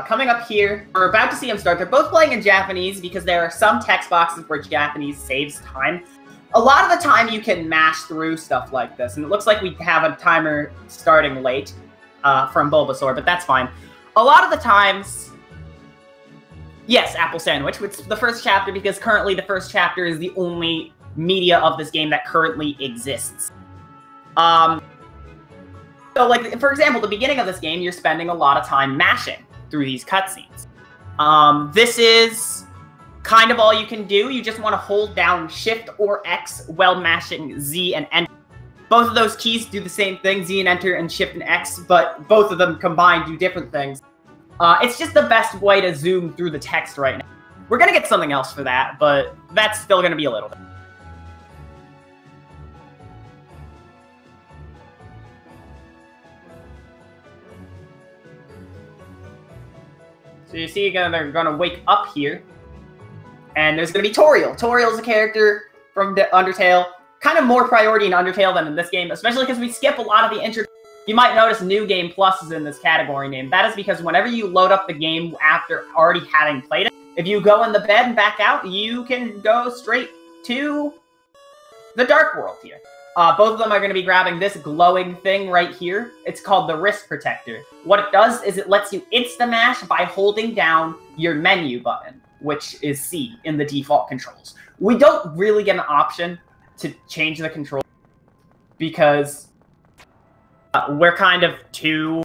Coming up here, we're about to see them start. They're both playing in Japanese because there are some text boxes where Japanese saves time. A lot of the time you can mash through stuff like this, and it looks like we have a timer starting late from Bulbasaur, but that's fine. A lot of the times, yes, Apple Sandwich, which is the first chapter, because currently the first chapter is the only media of this game that currently exists. So, like, for example, the beginning of this game, you're spending a lot of time mashing through these cutscenes. This is kind of all you can do. You just want to hold down Shift or X while mashing Z and Enter. Both of those keys do the same thing, Z and Enter and Shift and X, but both of them combined do different things. It's just the best way to zoom through the text right now. We're going to get something else for that, but that's still going to be a little bit. So you see they're going to wake up here, and there's going to be Toriel. Toriel's a character from Undertale, kind of more priority in Undertale than in this game, especially because we skip a lot of the intro. You might notice New Game Plus is in this category name. That is because whenever you load up the game after already having played it, if you go in the bed and back out, you can go straight to the Dark World here. Both of them are going to be grabbing this glowing thing right here. It's called the Wrist Protector. What it does is it lets you insta-mash by holding down your menu button, which is C in the default controls. We don't really get an option to change the control because we're kind of too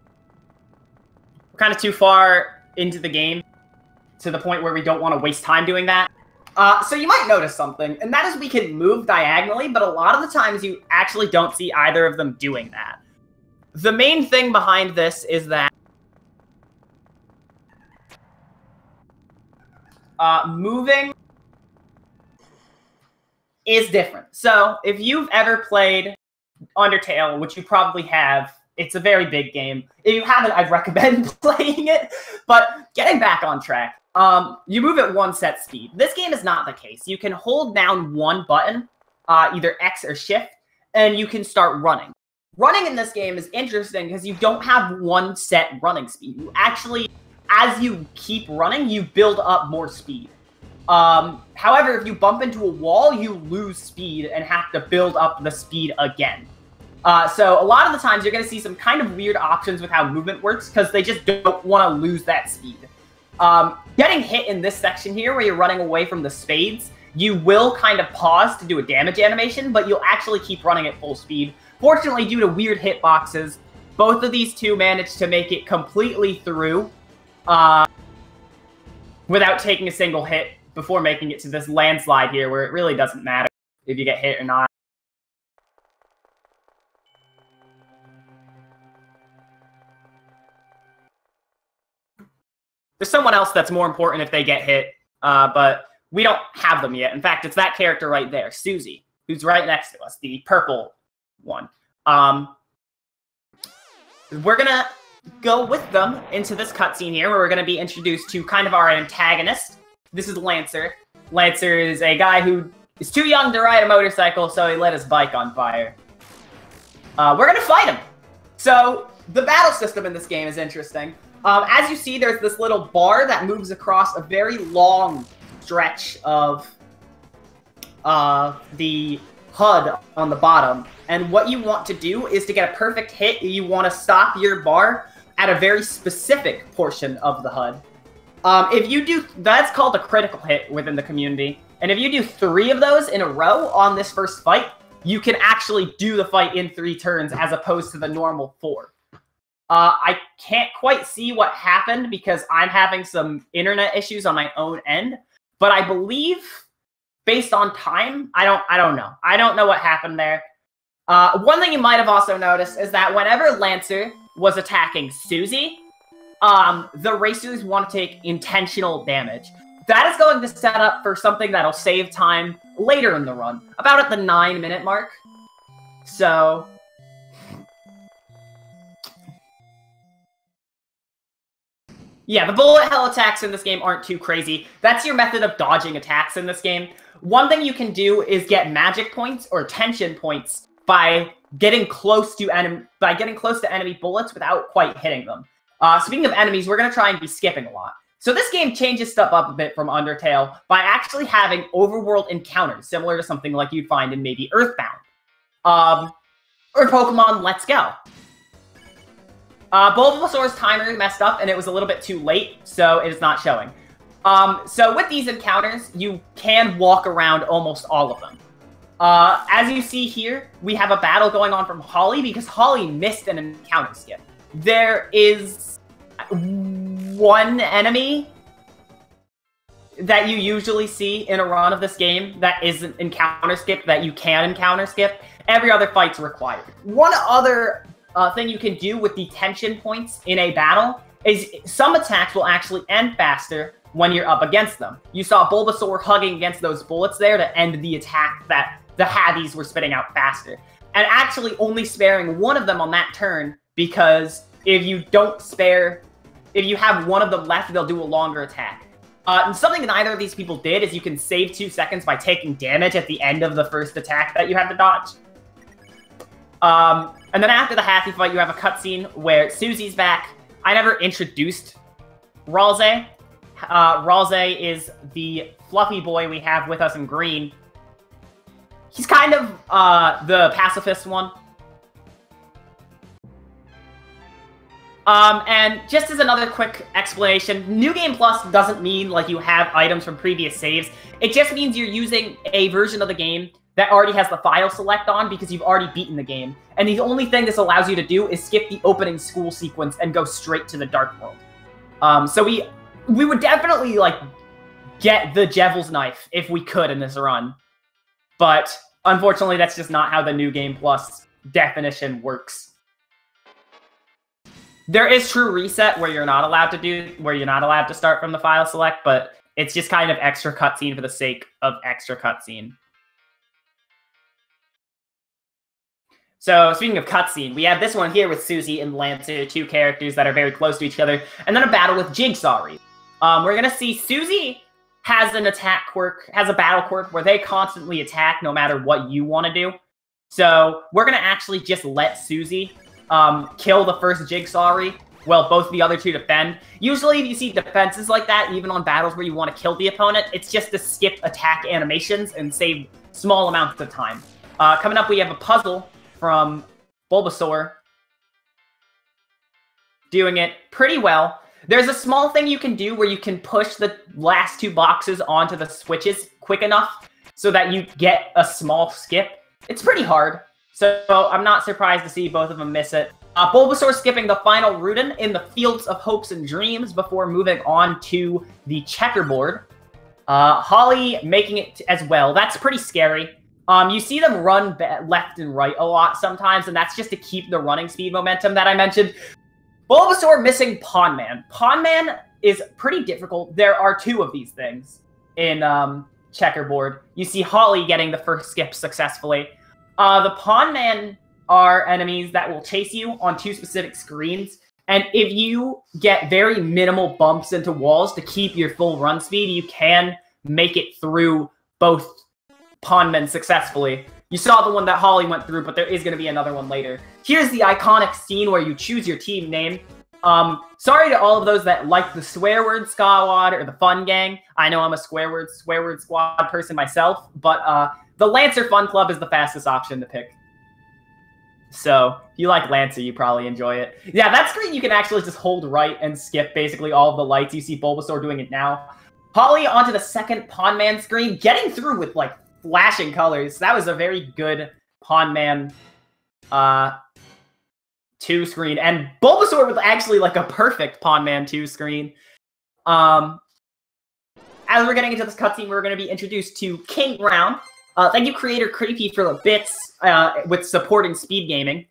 far into the game to the point where we don't want to waste time doing that. So you might notice something, and that is we can move diagonally, but a lot of the times you actually don't see either of them doing that. The main thing behind this is that moving is different. So if you've ever played Undertale, which you probably have, it's a very big game. If you haven't, I'd recommend playing it, but getting back on track. You move at one set speed. This game is not the case. You can hold down one button, either X or Shift, and you can start running. Running in this game is interesting because you don't have one set running speed. You actually, as you keep running, you build up more speed. However, if you bump into a wall, you lose speed and have to build up the speed again. So a lot of the times you're going to see some kind of weird options with how movement works because they just don't want to lose that speed. Getting hit in this section here where you're running away from the spades, you will kind of pause to do a damage animation, but you'll actually keep running at full speed. Fortunately, due to weird hitboxes, both of these two managed to make it completely through without taking a single hit before making it to this landslide here where it really doesn't matter if you get hit or not. There's someone else that's more important if they get hit, but we don't have them yet. In fact, it's that character right there, Suzie, who's right next to us, the purple one. We're going to go with them into this cutscene here where we're going to be introduced to kind of our antagonist. This is Lancer. Lancer is a guy who is too young to ride a motorcycle, so he lit his bike on fire. We're going to fight him. So the battle system in this game is interesting. As you see, there's this little bar that moves across a very long stretch of the HUD on the bottom. And what you want to do is to get a perfect hit, you want to stop your bar at a very specific portion of the HUD. If you do, that's called a critical hit within the community. And if you do 3 of those in a row on this first fight, you can actually do the fight in 3 turns as opposed to the normal 4. I can't quite see what happened because I'm having some internet issues on my own end, but I believe, based on time, I don't know. I don't know what happened there. One thing you might have also noticed is that whenever Lancer was attacking Suzie, the racers want to take intentional damage. That is going to set up for something that'll save time later in the run, about at the 9-minute mark. So yeah, the bullet hell attacks in this game aren't too crazy. That's your method of dodging attacks in this game. One thing you can do is get magic points or tension points by getting close to enemy bullets without quite hitting them. Speaking of enemies, we're going to try and be skipping a lot. So this game changes stuff up a bit from Undertale by actually having overworld encounters, similar to something like you'd find in maybe Earthbound. Or Pokemon Let's Go. Bulbasaur's timer messed up, and it was a little bit too late, so it is not showing. So with these encounters, you can walk around almost all of them. As you see here, we have a battle going on from Holly, because Holly missed an encounter skip. There is one enemy that you usually see in a run of this game that isn't encounter skip, that you can encounter skip. Every other fight's required. One other thing you can do with the tension points in a battle is some attacks will actually end faster when you're up against them. You saw Bulbasaur hugging against those bullets there to end the attack that the Haddies were spitting out faster. And actually only sparing one of them on that turn, because if you have one of them left, they'll do a longer attack. And something that neither of these people did is you can save 2 seconds by taking damage at the end of the first attack that you have to dodge. And then after the Hathy fight, you have a cutscene where Susie's back. I never introduced Ralze. Ralze is the fluffy boy we have with us in green. He's kind of the pacifist one. And just as another quick explanation, New Game Plus doesn't mean like you have items from previous saves. It just means you're using a version of the game that already has the file select on because you've already beaten the game. And the only thing this allows you to do is skip the opening school sequence and go straight to the Dark World. So we would definitely like get the Devil's Knife if we could in this run. But unfortunately, that's just not how the New Game Plus definition works. There is true reset where you're not allowed to start from the file select, but it's just kind of extra cutscene for the sake of extra cutscene. So, speaking of cutscene, we have this one here with Suzie and Lancer, 2 characters that are very close to each other, and then a battle with Jigsaw. We're gonna see Suzie has an attack quirk, has a battle quirk where they constantly attack no matter what you want to do. So, we're gonna actually just let Suzie kill the first Jigsaw, while both the other 2 defend. Usually, if you see defenses like that, even on battles where you want to kill the opponent, it's just to skip attack animations and save small amounts of time. Coming up, we have a puzzle from Bulbasaur, doing it pretty well. There's a small thing you can do where you can push the last 2 boxes onto the switches quick enough so that you get a small skip. It's pretty hard, so I'm not surprised to see both of them miss it. Bulbasaur skipping the final Rudin in the Fields of Hopes and Dreams before moving on to the Checkerboard. Holly making it as well. That's pretty scary. You see them run left and right a lot sometimes, and that's just to keep the running speed momentum that I mentioned. Bulbasaur missing Pond Man. Pond Man is pretty difficult. There are 2 of these things in Checkerboard. You see Holly getting the first skip successfully. The Pond Man are enemies that will chase you on 2 specific screens, and if you get very minimal bumps into walls to keep your full run speed, you can make it through both Pondmen successfully. You saw the one that Holly went through, but there is going to be another one later. Here's the iconic scene where you choose your team name. Sorry to all of those that like the swear word squad or the fun gang. I know I'm a swear word squad person myself, but the Lancer Fun Club is the fastest option to pick. So if you like Lancer, you probably enjoy it. Yeah, that screen you can actually just hold right and skip basically all of the lights. You see Bulbasaur doing it now. Holly onto the second Pond Man screen, getting through with like flashing colors. That was a very good Pond Man 2 screen. And Bulbasaur was actually like a perfect Pond Man 2 screen. As we're getting into this cutscene, we're going to be introduced to King Round. Thank you, creator Creepy, for the bits with supporting speed gaming.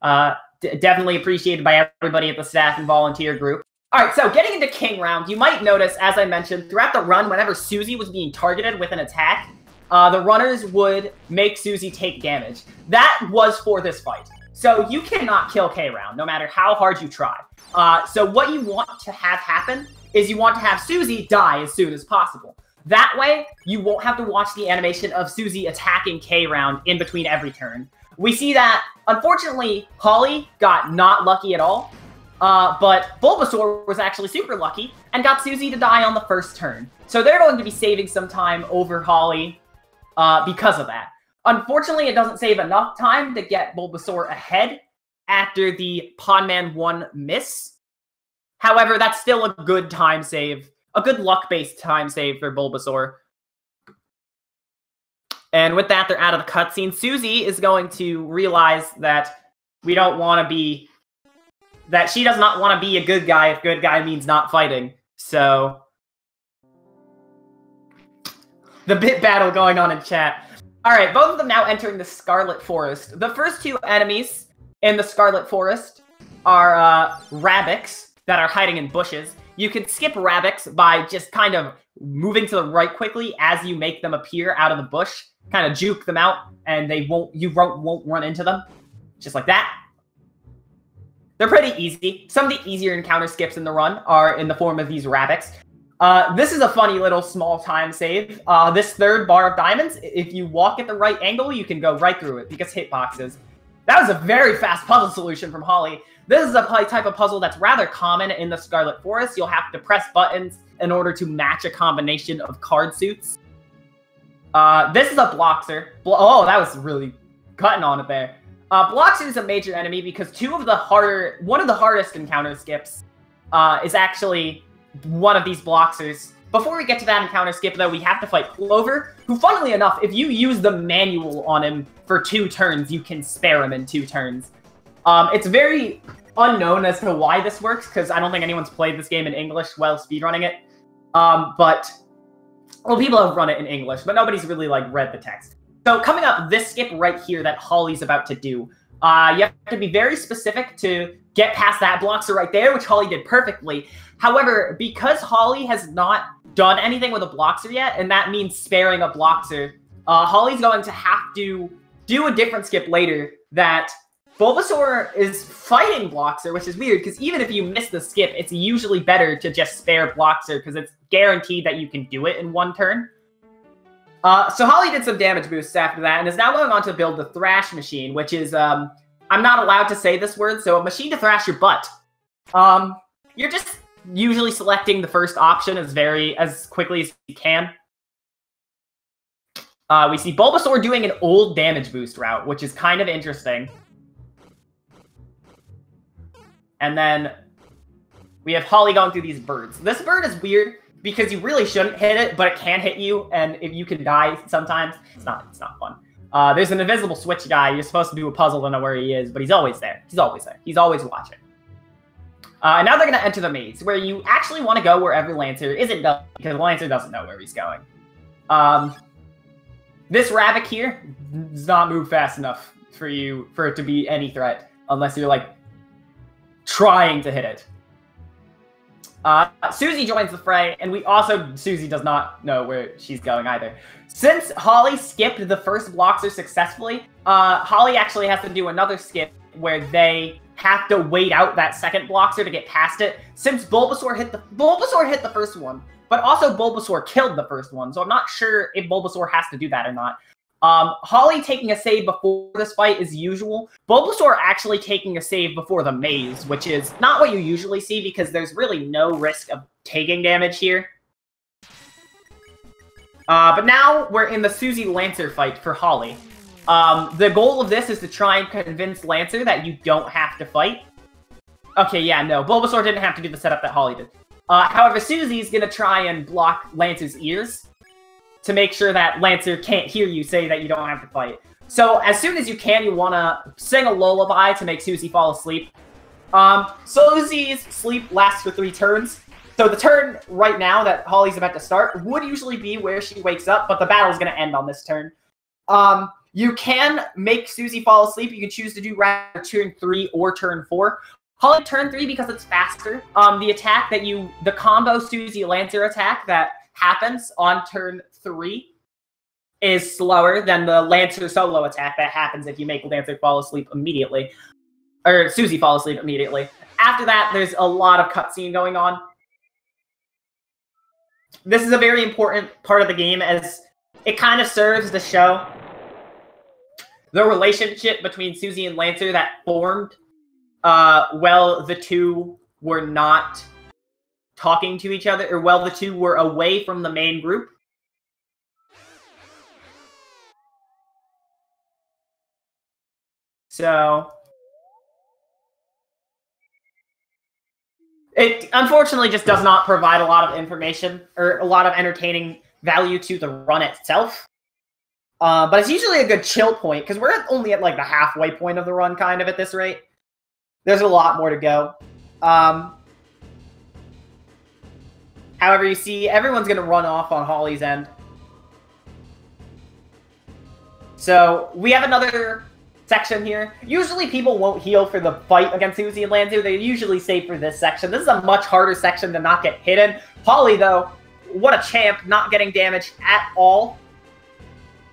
Definitely appreciated by everybody at the staff and volunteer group. Alright, so getting into King Round, you might notice, as I mentioned, throughout the run, whenever Suzie was being targeted with an attack, the runners would make Suzie take damage. That was for this fight. So you cannot kill K-Round, no matter how hard you try. So what you want to have happen is you want to have Suzie die as soon as possible. That way, you won't have to watch the animation of Suzie attacking K-Round in between every turn. We see that, unfortunately, Holly got not lucky at all. But Bulbasaur was actually super lucky and got Suzie to die on the first turn. So they're going to be saving some time over Holly because of that. Unfortunately, it doesn't save enough time to get Bulbasaur ahead after the Pondman 1 miss. However, that's still a good time save, a good luck-based time save for Bulbasaur. And with that, they're out of the cutscene. Suzie is going to realize that we don't want to be... that she does not want to be a good guy if good guy means not fighting. So... the bit battle going on in chat. Alright, both of them now entering the Scarlet Forest. The first two enemies in the Scarlet Forest are Rabbics that are hiding in bushes. You can skip Rabbics by just kind of moving to the right quickly as you make them appear out of the bush. Kind of juke them out, and you won't run into them. Just like that. They're pretty easy. Some of the easier encounter skips in the run are in the form of these Rabbics. This is a funny little small time save. This third bar of diamonds, if you walk at the right angle, you can go right through it because hitboxes. That was a very fast puzzle solution from Holly. This is a type of puzzle that's rather common in the Scarlet Forest. You'll have to press buttons in order to match a combination of card suits. This is a Bloxer. Oh, that was really cutting on it there. Bloxer is a major enemy because one of the hardest encounter skips is actually one of these Bloxers. Before we get to that encounter skip, though, we have to fight Clover, who, funnily enough, if you use the manual on him for 2 turns, you can spare him in 2 turns. It's very unknown as to why this works, because I don't think anyone's played this game in English while speedrunning it. Well, people have run it in English, but nobody's really, read the text. So, coming up, this skip right here that Holly's about to do, you have to be very specific to get past that Bloxer right there, which Holly did perfectly. However, because Holly has not done anything with a Bloxer yet, and that means sparing a Bloxer, Holly's going to have to do a different skip later that Bulbasaur is fighting Bloxer, which is weird, because even if you miss the skip, it's usually better to just spare Bloxer, because it's guaranteed that you can do it in 1 turn. So Holly did some damage boosts after that, and is now going on to build the Thrash Machine, which is, I'm not allowed to say this word, so a machine to thrash your butt. You're just usually selecting the first option as quickly as you can. We see Bulbasaur doing an old damage boost route, which is kind of interesting. And then we have Holly going through these birds. This bird is weird because you really shouldn't hit it, but it can hit you, and if you can die sometimes, it's not fun. There's an invisible switch guy. You're supposed to do a puzzle to know where he is, but he's always there. He's always there. He's always watching. And now they're going to enter the maze, where you actually want to go wherever Lancer isn't going, because Lancer doesn't know where he's going. This rabbit here does not move fast enough for it to be any threat, unless you're, trying to hit it. Suzie joins the fray, and Suzie does not know where she's going either. Since Holly skipped the first Bloxer successfully, Holly actually has to do another skip where they have to wait out that second Bloxer to get past it. Since Bulbasaur hit the first one, but also Bulbasaur killed the first one, so I'm not sure if Bulbasaur has to do that or not. Holly taking a save before this fight is usual. Bulbasaur actually taking a save before the maze, which is not what you usually see because there's really no risk of taking damage here. But now we're in the Suzie Lancer fight for Holly. The goal of this is to try and convince Lancer that you don't have to fight. Okay, yeah, no. Bulbasaur didn't have to do the setup that Holly did. However, Susie's gonna try and block Lancer's ears to make sure that Lancer can't hear you say that you don't have to fight. So, as soon as you can, you want to sing a lullaby to make Suzie fall asleep. Susie's sleep lasts for 3 turns. So the turn right now that Holly's about to start would usually be where she wakes up, but the battle's going to end on this turn. You can make Suzie fall asleep. You can choose to do rather turn 3 or turn 4. Holly turn 3 because it's faster. The combo Suzie Lancer attack that happens on turn 3 is slower than the Lancer solo attack that happens if you make Lancer fall asleep immediately. Or Suzie fall asleep immediately. After that, there's a lot of cutscene going on. This is a very important part of the game as it kind of serves to show the relationship between Suzie and Lancer that formed while the two were not talking to each other, or while the two were away from the main group. So it unfortunately just does not provide a lot of information or a lot of entertaining value to the run itself. But it's usually a good chill point, because we're only at like the halfway point of the run kind of at this rate. There's a lot more to go. However, you see, everyone's going to run off on Holly's end. So we have another section here. Usually people won't heal for the fight against Suzie and Lancer. They usually save for this section. This is a much harder section to not get hidden. Holly, though, what a champ, not getting damaged at all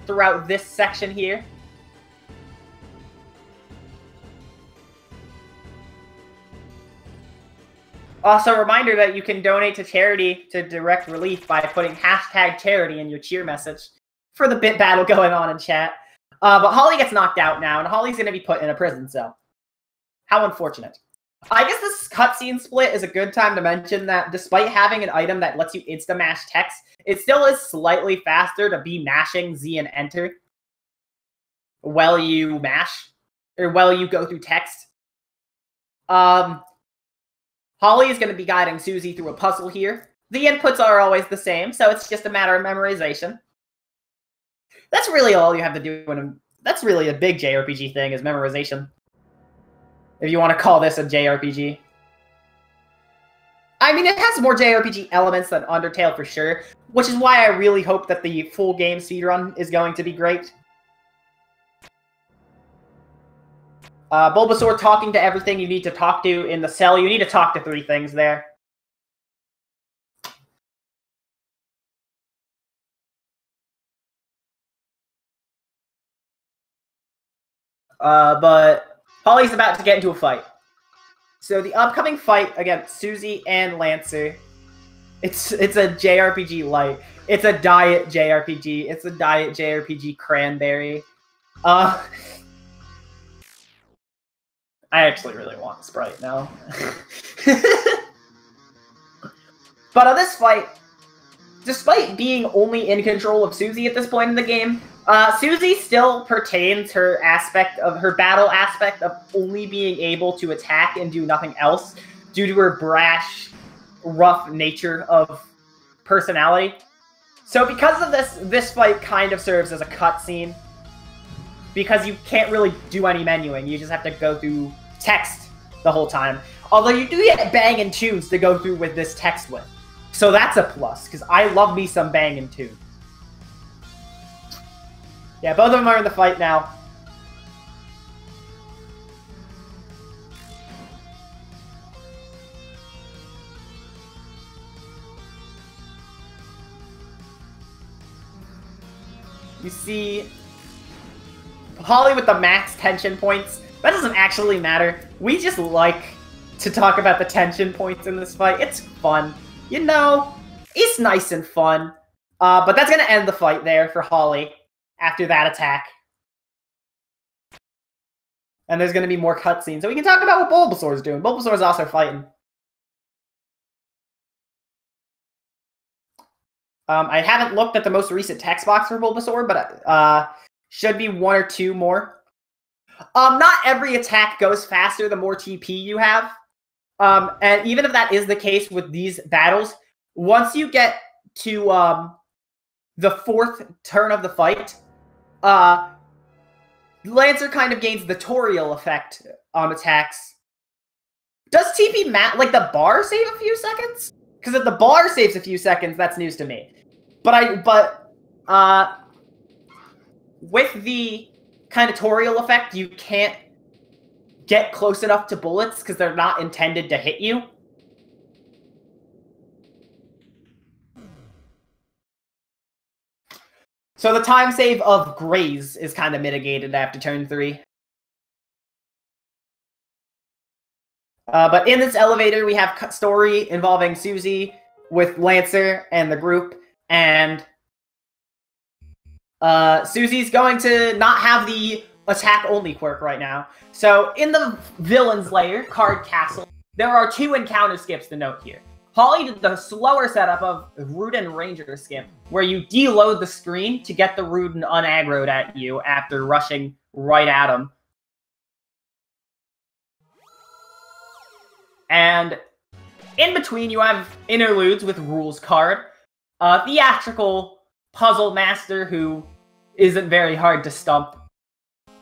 throughout this section here. Also, a reminder that you can donate to charity to direct relief by putting #charity in your cheer message for the bit battle going on in chat. But Holly gets knocked out now, and Holly's going to be put in a prison cell. How unfortunate. I guess this cutscene split is a good time to mention that despite having an item that lets you insta-mash text, it still is slightly faster to be mashing Z and Enter while you mash, or while you go through text. Holly is going to be guiding Suzie through a puzzle here. The inputs are always the same, so it's just a matter of memorization. That's really all you have to do. That's really a big JRPG thing, is memorization. If you want to call this a JRPG. I mean, it has more JRPG elements than Undertale for sure, which is why I really hope that the full game speedrun is going to be great. Bulbasaur talking to everything you need to talk to in the cell. You need to talk to 3 things there. But Holly's about to get into a fight. So the upcoming fight against Suzie and Lancer, it's a JRPG light. It's a diet JRPG. It's a diet JRPG cranberry. I actually really want Sprite now. But on this fight, despite being only in control of Suzie at this point in the game, Suzie still pertains her battle aspect of only being able to attack and do nothing else due to her brash, rough nature of personality. So because of this fight kind of serves as a cutscene, because you can't really do any menuing. You just have to go through text the whole time. Although you do get banging tunes to go through with this text with. So that's a plus, because I love me some banging tune. Yeah, both of them are in the fight now. You see Holly with the max tension points. That doesn't actually matter. We just like to talk about the tension points in this fight. It's fun. You know, it's nice and fun. But that's going to end the fight there for Holly after that attack. And there's going to be more cutscenes. So we can talk about what Bulbasaur's doing. Bulbasaur's also fighting. I haven't looked at the most recent text box for Bulbasaur, but should be 1 or 2 more. Not every attack goes faster the more TP you have. And even if that is the case with these battles, once you get to the 4th turn of the fight, Lancer kind of gains the Toriel effect on attacks. Does TP like the bar save a few seconds? Because if the bar saves a few seconds, that's news to me. But with the kind of Toriel effect, you can't get close enough to bullets because they're not intended to hit you. So the time save of Graze is kind of mitigated after turn 3. But in this elevator, we have story involving Suzie with Lancer and the group, and Suzie's going to not have the attack-only quirk right now. So in the Villain's Lair, Card Castle, there are 2 encounter skips to note here. Holly did the slower setup of Rudin Ranger skip, where you deload the screen to get the Rudin unaggroed at you after rushing right at him. And in between, you have interludes with Rules card, a theatrical puzzle master who isn't very hard to stump.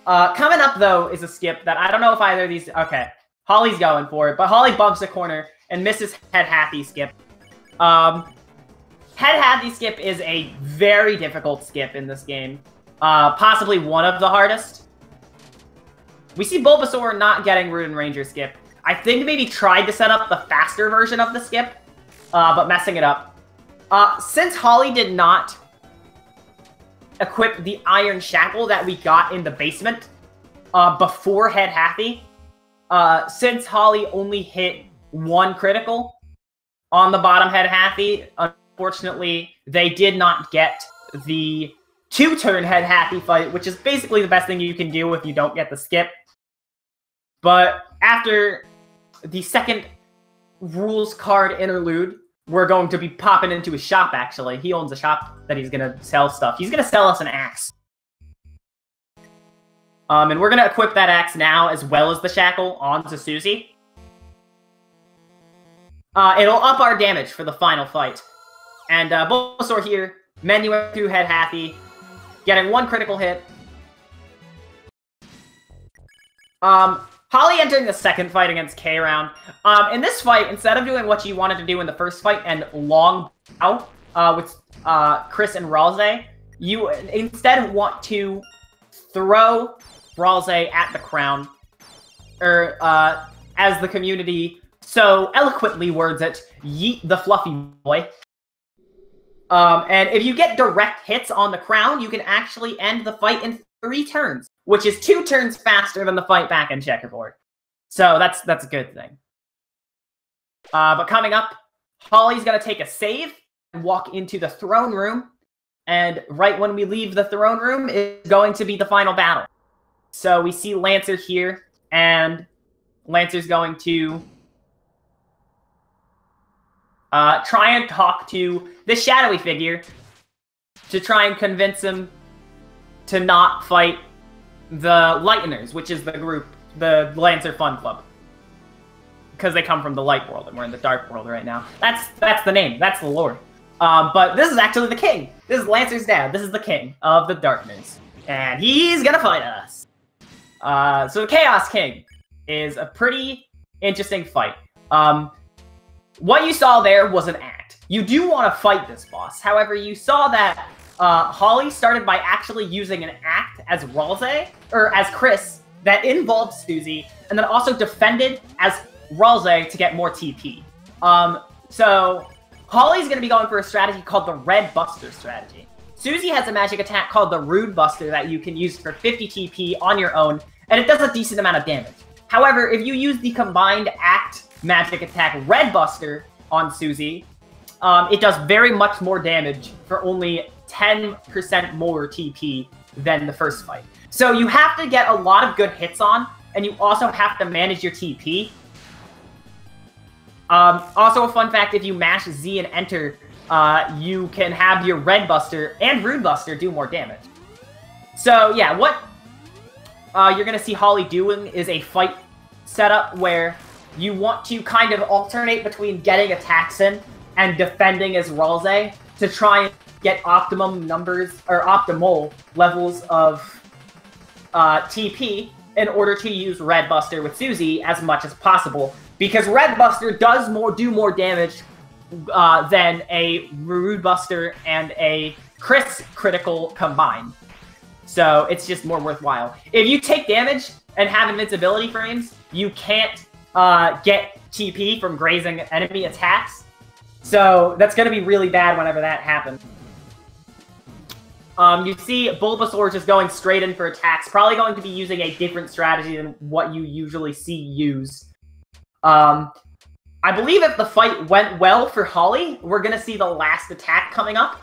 Coming up, though, is a skip that I don't know if either of these... Okay, Holly's going for it, but Holly bumps a corner and misses Head Happy skip. Head Happy skip is a very difficult skip in this game. Possibly one of the hardest. We see Bulbasaur not getting Rudin Ranger skip. I think maybe tried to set up the faster version of the skip, but messing it up. Since Holly did not equip the Iron Shackle that we got in the basement before Head Happy, since Holly only hit 1 critical on the bottom Head Happy, unfortunately, they did not get the 2-turn Head Happy fight, which is basically the best thing you can do if you don't get the skip. But after the second Rules card interlude, we're going to be popping into his shop, actually. He owns a shop that he's going to sell stuff. He's going to sell us an axe. And we're going to equip that axe now, as well as the shackle, onto Suzie. It'll up our damage for the final fight. And Bulbasaur here, menuing through Head Happy, getting 1 critical hit. Holly entering the second fight against K-Round. In this fight, instead of doing what you wanted to do in the first fight and long bow with Chris and Ralze, you instead want to throw Ralze at the crown, or as the community so eloquently words it, yeet the fluffy boy. And if you get direct hits on the crown, you can actually end the fight in 3 turns, which is 2 turns faster than the fight back in Checkerboard. So that's a good thing. But coming up, Holly's going to take a save and walk into the throne room. And right when we leave the throne room is going to be the final battle. So we see Lancer here, and Lancer's going to try and talk to this shadowy figure to try and convince him to not fight the Lighteners, which is the group, the Lancer Fun Club. Because they come from the light world, and we're in the dark world right now. That's the name. That's the lore. But this is actually the king. This is Lancer's dad. This is the king of the Darkness. And he's gonna fight us. So Chaos King is a pretty interesting fight. What you saw there was an act. You do want to fight this boss. However, you saw that Holly started by actually using an act as Ralze, or as Chris, that involved Suzie, and then also defended as Ralze to get more TP. So Holly's going to be going for a strategy called the Red Buster strategy. Suzie has a magic attack called the Rude Buster that you can use for 50 TP on your own, and it does a decent amount of damage. However, if you use the combined act magic attack Red Buster on Suzie, it does very much more damage for only 10% more TP than the first fight. So you have to get a lot of good hits on, and you also have to manage your TP. Also a fun fact, if you mash Z and enter, you can have your Red Buster and Rude Buster do more damage. So yeah, what you're going to see Holly doing is a fight setup where you want to kind of alternate between getting attacks in and defending as Ralze to try and get optimum numbers, or optimal levels of TP in order to use Red Buster with Suzie as much as possible. Because Red Buster does do more damage than a Rude Buster and a Chris critical combined. So it's just more worthwhile. If you take damage and have invincibility frames, you can't get TP from grazing enemy attacks. So that's going to be really bad whenever that happens. You see Bulbasaur just going straight in for attacks, probably going to be using a different strategy than what you usually see used. I believe if the fight went well for Holly, we're going to see the last attack coming up.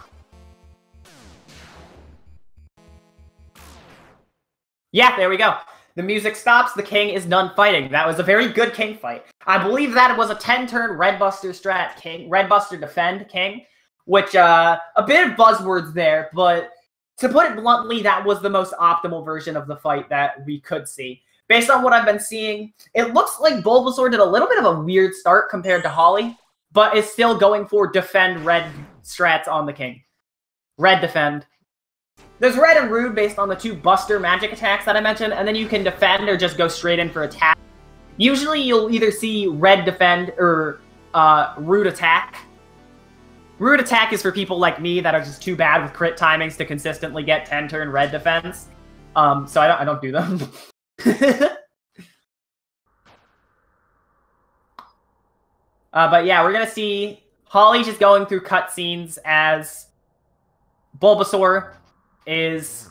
Yeah, there we go. The music stops, the king is done fighting. That was a very good king fight. I believe that it was a 10-turn Red Buster strat king, Red Buster defend king, which, a bit of buzzwords there, but to put it bluntly, that was the most optimal version of the fight that we could see. Based on what I've been seeing, it looks like Bulbasaur did a little bit of a weird start compared to Holly, but is still going for defend red strats on the king. Red defend. There's red and rude based on the 2 buster magic attacks that I mentioned, and then you can defend or just go straight in for attack. Usually you'll either see red defend or rude attack. Rude attack is for people like me that are just too bad with crit timings to consistently get 10-turn red defense. So I don't do them. But yeah, we're gonna see Holly just going through cutscenes as Bulbasaur is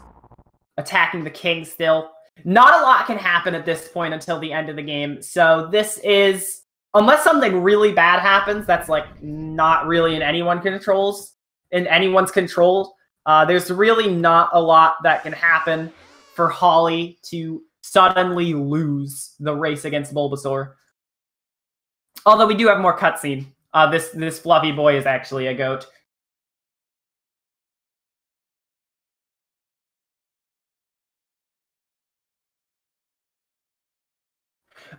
attacking the king still. Not a lot can happen at this point until the end of the game, so this is, unless something really bad happens that's like not really in anyone's control, there's really not a lot that can happen for Holly to suddenly lose the race against Bulbasaur. Although we do have more cutscene. This fluffy boy is actually a goat.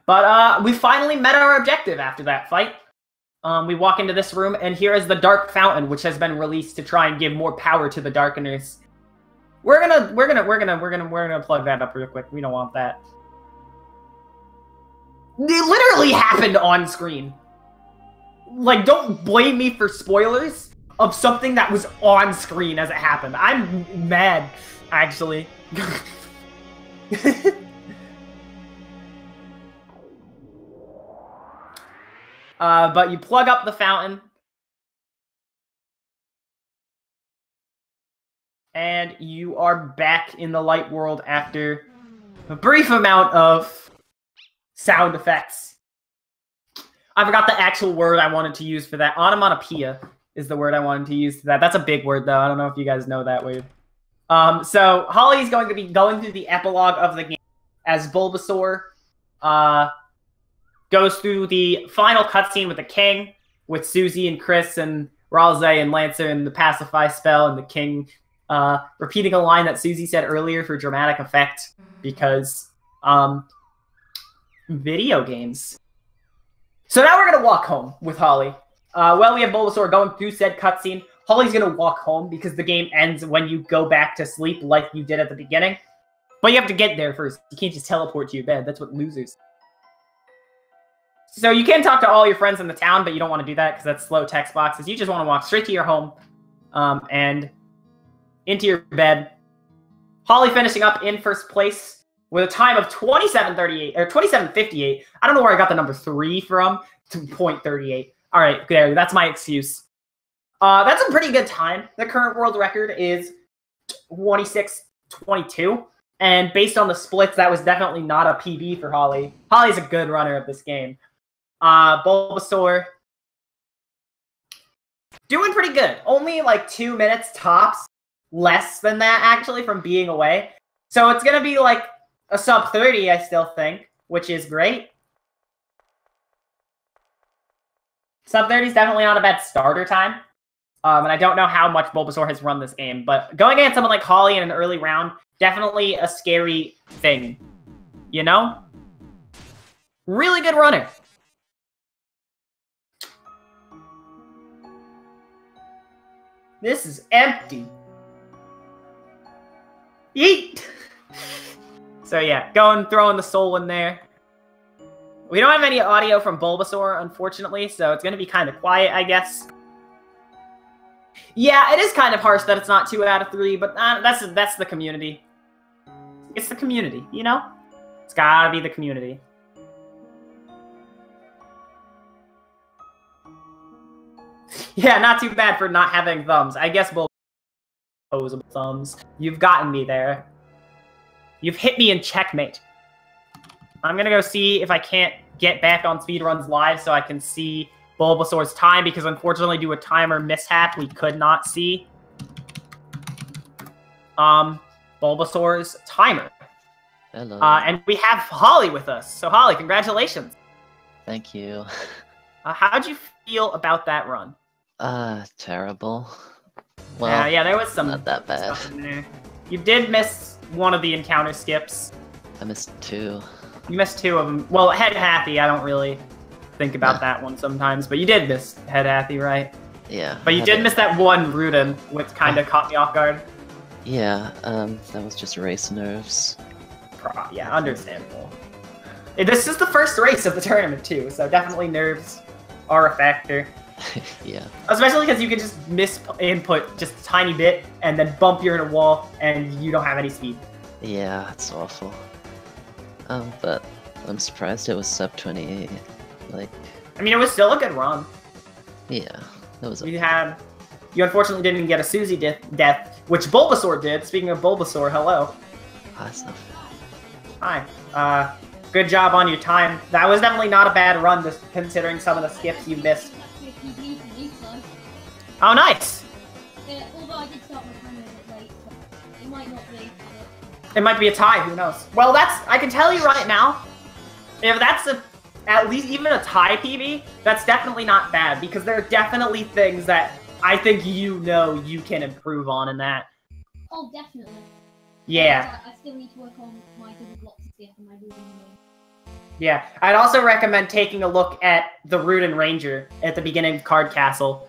But we finally met our objective after that fight. We walk into this room, and here is the Dark Fountain, which has been released to try and give more power to the Darkeners. We're gonna plug that up real quick. We don't want that. It literally happened on screen. Like, don't blame me for spoilers of something that was on screen as it happened. I'm mad, actually. But you plug up the fountain. And you are back in the light world after a brief amount of sound effects. I forgot the actual word I wanted to use for that. Onomatopoeia is the word I wanted to use for that. That's a big word, though. I don't know if you guys know that word. So Holly's going to be going through the epilogue of the game as Bulbasaur goes through the final cutscene with the king, with Suzie and Chris and Suzie and Lancer and the Pacify spell, and the king repeating a line that Suzie said earlier for dramatic effect, because video games. So now we're going to walk home with Holly. Well, we have Bulbasaur going through said cutscene. Holly's going to walk home because the game ends when you go back to sleep like you did at the beginning. But you have to get there first. You can't just teleport to your bed. That's what losers. So you can talk to all your friends in the town, but you don't want to do that because that's slow text boxes. You just want to walk straight to your home and into your bed. Holly finishing up in first place with a time of 27:38 or 27:58. I don't know where I got the number 3 from. To .38. All right, there. That's my excuse. That's a pretty good time. The current world record is 26:22, and based on the splits, that was definitely not a PB for Holly. Holly's a good runner of this game. Bulbasaur doing pretty good. Only like 2 minutes tops, less than that actually from being away. So it's gonna be like a sub 30, I still think, which is great. Sub 30 is definitely not a bad starter time. And I don't know how much Bulbasaur has run this game, but going against someone like Holly in an early round, definitely a scary thing. You know? Really good runner. This is empty. Yeet! So yeah, throwing the soul in there. We don't have any audio from Bulbasaur, unfortunately, so it's going to be kind of quiet, I guess. Yeah, it is kind of harsh that it's not 2 out of 3, but that's the community. It's the community, you know? It's gotta be the community. Yeah, not too bad for not having thumbs. I guess opposable thumbs. You've gotten me there. You've hit me in checkmate. I'm gonna go see if I can't get back on Speedruns Live so I can see Bulbasaur's time, because unfortunately due to a timer mishap, we could not see Bulbasaur's timer. Hello. And we have Holly with us. So Holly, congratulations. Thank you. How'd you feel about that run? Terrible. Well, yeah, there was some not that bad. stuff in there. You did miss one of the encounter skips. I missed 2. You missed 2 of them. Well, Head Happy, I don't really think about that one sometimes, but you did miss Head Happy, right? Yeah. But you did miss that one Rudin, which kind of caught me off guard. Yeah, that was just race nerves. Yeah, understandable. This is the first race of the tournament, too, so definitely nerves are a factor. Yeah. Especially because you can just miss input just a tiny bit, and then bump you in a wall, and you don't have any speed. Yeah, it's awful. But I'm surprised it was sub 28. Like, I mean, it was still a good run. yeah, that was. You unfortunately didn't get a Suzie death, which Bulbasaur did. Speaking of Bulbasaur, hello. Awesome. Hi. Good job on your time. That was definitely not a bad run, just considering some of the skips you missed. Oh, nice! Although I did start my timer a bit late, so it might not be. It might be a tie, who knows? Well, I can tell you right now, if that's at least even a tie PB, that's definitely not bad, because there are definitely things that I think you can improve on in that. Oh, definitely. Yeah. I still need to work on my double blocks and my Rudin wing. Yeah, I'd also recommend taking a look at the Rudin Ranger at the beginning of Card Castle,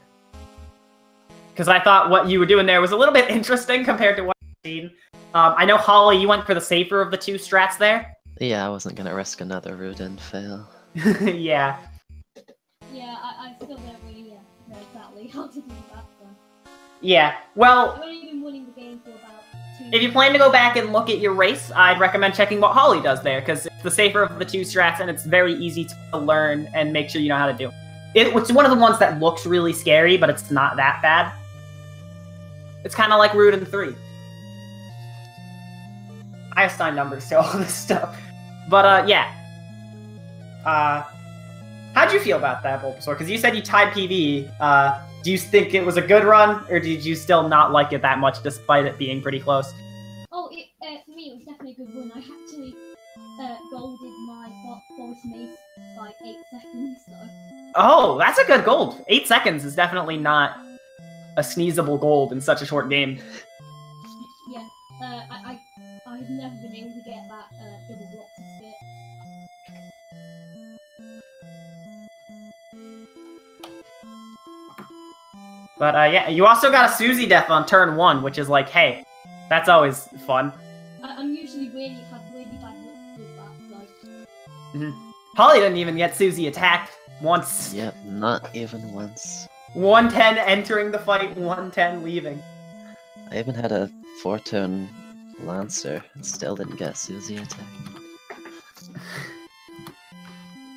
because I thought what you were doing there was a little bit interesting compared to what I've seen. I know, Holly, you went for the safer of the 2 strats there. Yeah, I wasn't gonna risk another Rudin fail. Yeah. Yeah, I still don't really know exactly how to do that. So. Yeah, well, I've only been winning the game for about 2 if you plan to go back and look at your race, I'd recommend checking what Holly does there, because it's the safer of the 2 strats, and it's very easy to learn and make sure you know how to do. It's one of the ones that looks really scary, but it's not that bad. It's kind of like Rudin 3. I assign numbers to all this stuff. But, yeah. How'd you feel about that, Bulbasaur? Because you said you tied PB. Do you think it was a good run, or did you still not like it that much, despite it being pretty close? Oh, for me, it was definitely a good run. I actually golded my Forest Mace by 8 seconds, so... Oh, that's a good gold. 8 seconds is definitely not a sneezable gold in such a short game. Yeah, I've never been able to get that double block to spit. But yeah, you also got a Suzie death on turn 1, which is like, hey, that's always fun. I'm usually really bad luck with that, so... Holly didn't even get Suzie attacked once. Yep, not even once. 110 entering the fight, 110 leaving. I even had a 4-tone Lancer and still didn't get Suzie attack.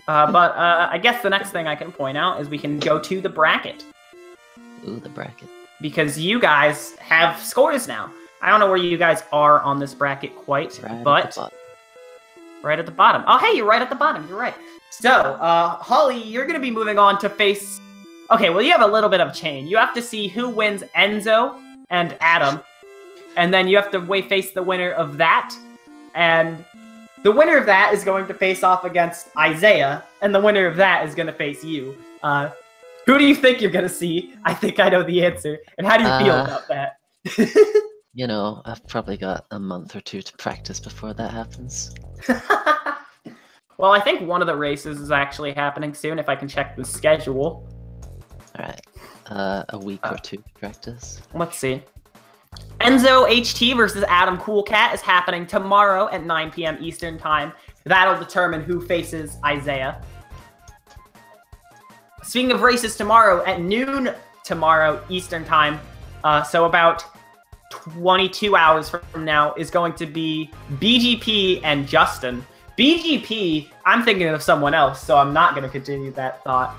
But I guess the next thing I can point out is we can go to the bracket. Ooh, the bracket. Because you guys have scores now. I don't know where you guys are on this bracket quite, but... Right at the bottom. Oh, hey, you're right at the bottom. You're right. So, Holly, you're going to be moving on to face... Okay, well, you have a little bit of chain. You have to see who wins Enzo and Adam. And then you have to face the winner of that. And the winner of that is going to face off against Isaiah. And the winner of that is going to face you. Who do you think you're going to see? I think I know the answer. And how do you feel about that? You know, I've probably got a month or 2 to practice before that happens. Well, I think one of the races is actually happening soon, if I can check the schedule. Alright. A week or 2 to practice. Let's see. Enzo HT versus Adam Coolcat is happening tomorrow at 9 p.m. Eastern Time. That'll determine who faces Isaiah. Speaking of races tomorrow, at noon tomorrow Eastern Time, so about 22 hours from now, is going to be BGP and Justin. BGP, I'm thinking of someone else, so I'm not going to continue that thought.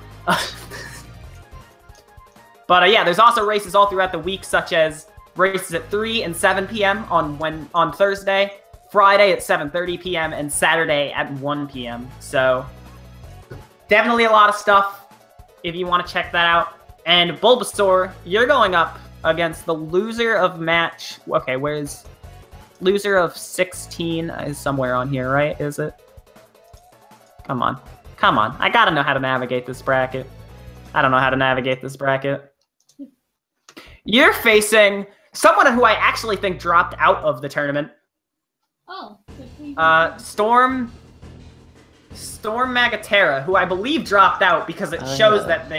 But yeah, there's also races all throughout the week, such as races at 3 and 7 p.m. on Thursday, Friday at 7:30 p.m., and Saturday at 1 p.m. So definitely a lot of stuff if you want to check that out. And Bulbasaur, you're going up against the loser of match... Okay, where's... loser of 16 is somewhere on here, right? Is it? Come on. Come on. I gotta know how to navigate this bracket. I don't know how to navigate this bracket. You're facing someone who I actually think dropped out of the tournament. Oh. Storm Magatera, who I believe dropped out because it shows that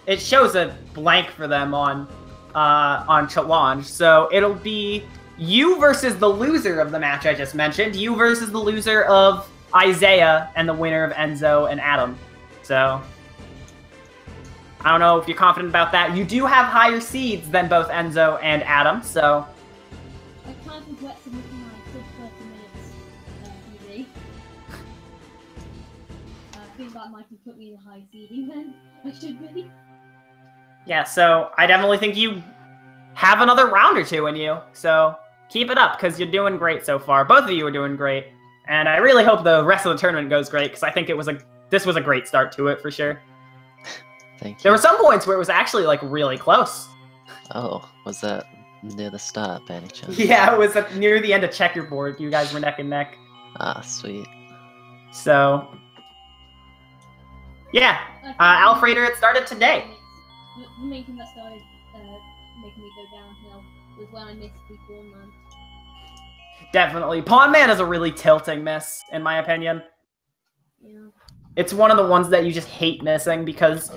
it shows a blank for them on challenge. So it'll be you versus the loser of the match I just mentioned. You versus the loser of Isaiah and the winner of Enzo and Adam. So I don't know if you're confident about that. You do have higher seeds than both Enzo and Adam, so I can't regret submitting my sub 30 minutes TV. I think that might have put me in a high seeding then. I should be. yeah, so I definitely think you have another round or two in you. So keep it up, because you're doing great so far. Both of you are doing great. And I really hope the rest of the tournament goes great, because I think this was a great start to it for sure. Thank you. There were some points where it was actually like really close. Oh, was that near the start by any chance? Yeah, it was near the end of Checkerboard. You guys were neck and neck. Ah, sweet. So, yeah, Alfredo, it started today. The main thing that started making me go downhill was when I missed the Pawn Man. Definitely. Pawn Man is a really tilting miss, in my opinion. Yeah. It's one of the ones that you just hate missing because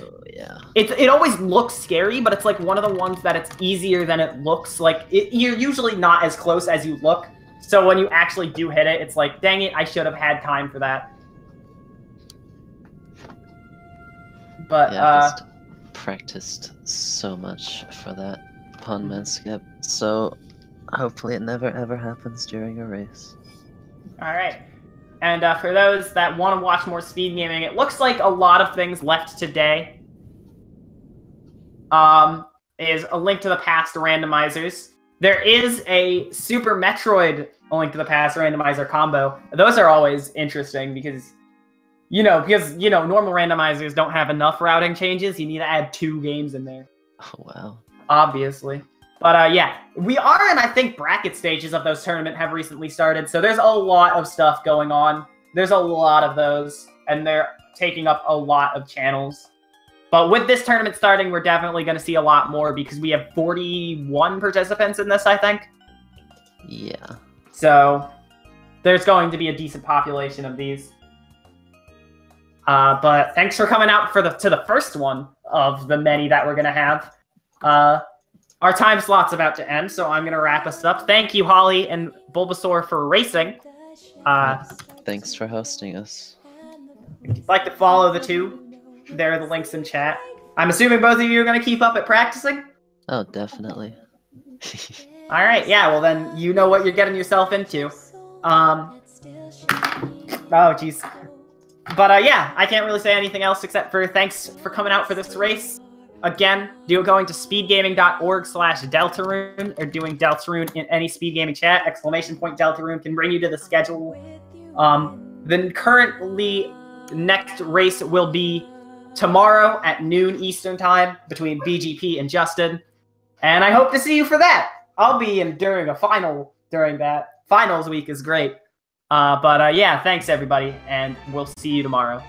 it always looks scary, but it's like one of the ones that it's easier than it looks. Like, you're usually not as close as you look. So when you actually do hit it, it's like, dang it, I should have had time for that. But, yeah, I just practiced so much for that Pawn Man skip, so hopefully it never ever happens during a race. Alright. And for those that want to watch more speed gaming, it looks like a lot of things left today. Is a Link to the Past randomizers. There is a Super Metroid A Link to the Past randomizer combo. Those are always interesting because, normal randomizers don't have enough routing changes. You need to add 2 games in there. Oh, wow. Obviously. But yeah, we are in, I think, bracket stages of those tournament have recently started, so there's a lot of stuff going on. There's a lot of those, and they're taking up a lot of channels. But with this tournament starting, we're definitely going to see a lot more because we have 41 participants in this, I think. Yeah. So there's going to be a decent population of these. But thanks for coming out to the first one of the many that we're going to have. Our time slot's about to end, so I'm going to wrap us up. Thank you, Holly and Bulbasaur, for racing. Thanks for hosting us. If you'd like to follow the two, there are the links in chat. I'm assuming both of you are going to keep up at practicing? Oh, definitely. All right, yeah, well then, you know what you're getting yourself into. Oh, jeez. But yeah, I can't really say anything else except for thanks for coming out for this race. Again, going to speedgaming.org/Deltarune or doing Deltarune in any speed gaming chat. !Deltarune can bring you to the schedule. Then currently, next race will be tomorrow at noon Eastern time between BGP and Justin. And I hope to see you for that. I'll be in during a final during that. Finals week is great. But yeah, thanks everybody, and we'll see you tomorrow.